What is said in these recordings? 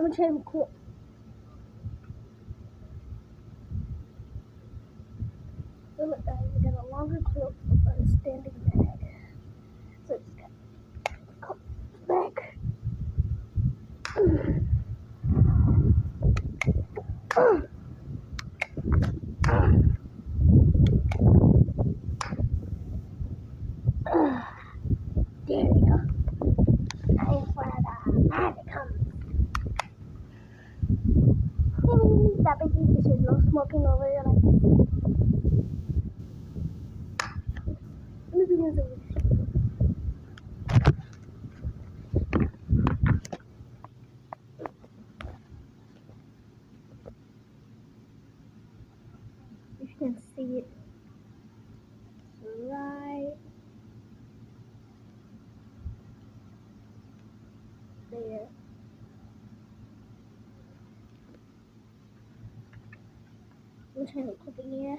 I'm gonna change the clip. So look guys, we got a longer clip of a standing bag. So just gotta come back. There we go. Nice weather. As it comes. That big because there's no smoking over here. Like, let me do this over here. If you can see it, right there. I'm trying to clip in here.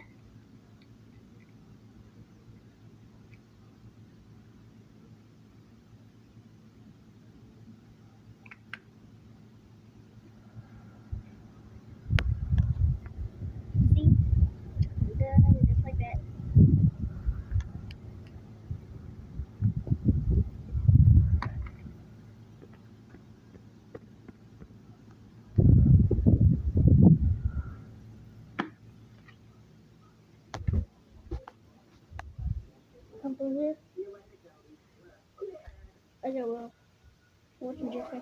See? Done, just like that. Come through here. Okay, well, what you just say?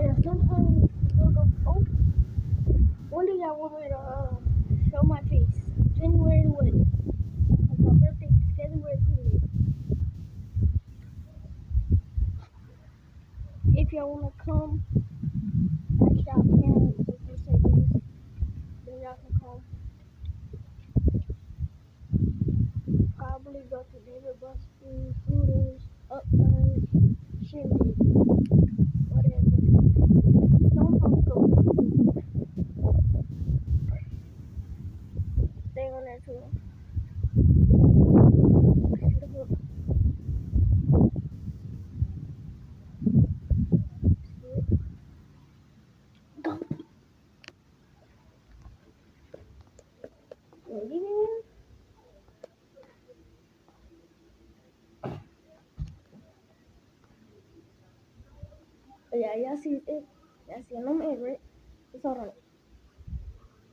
Yeah, sometimes we'll go. Oh, one day I want me to show my face. January what? Cause my birthday is February 28th. If y'all wanna come, ask y'all parents. If they say yes, then y'all can come. Probably go to David Buster's, Hooters, Uptown, Shindig, whatever. Don't probably go. Stay on there too. Yeah, y'all see it. Y'all see no man, right? It's all right.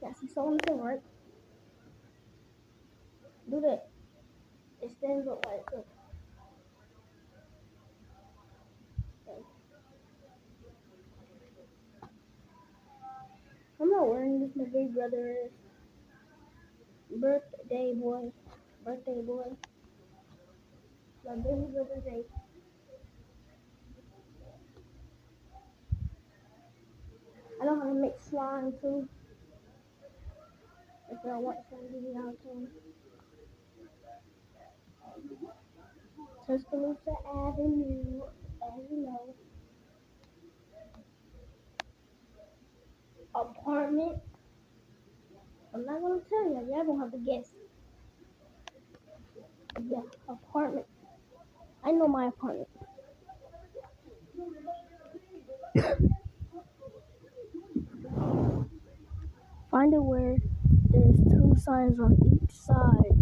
Y'all see someone thing, right? Do that. It stands up like this. I'm not wearing this. My big brother's birthday boy. Birthday boy. My baby brother's day. I know how to make slime too. If y'all want some, give me out to Tuscaloosa Avenue, as you know. Apartment. I'm not gonna tell you. Y'all gonna have to guess. Yeah, apartment. I know my apartment. Find it where there's two signs on each side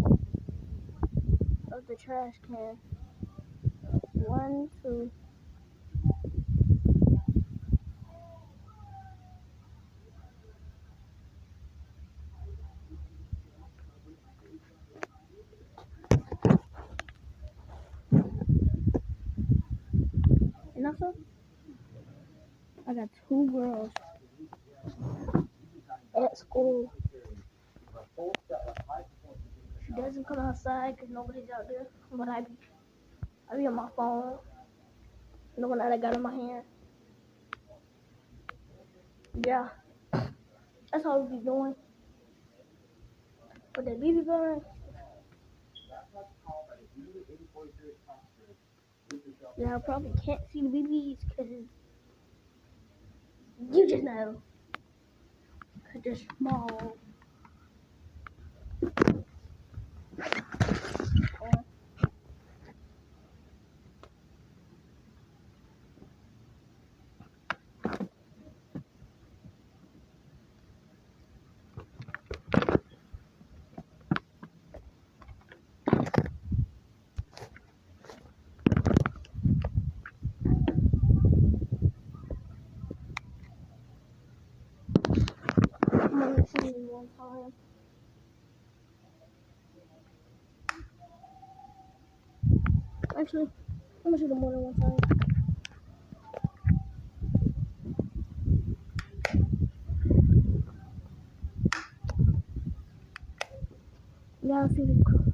of the trash can. 1, 2. And also, I got two girls at school. She doesn't come outside because nobody's out there. But I be on my phone. The one that I got in my hand. Yeah, that's all we be doing. But the BB gun, yeah, I probably can't see the BBs because you just know, because they're small. I'm only shooting one time. Actually, I'm gonna shoot them more than one time. Yeah, I'll see the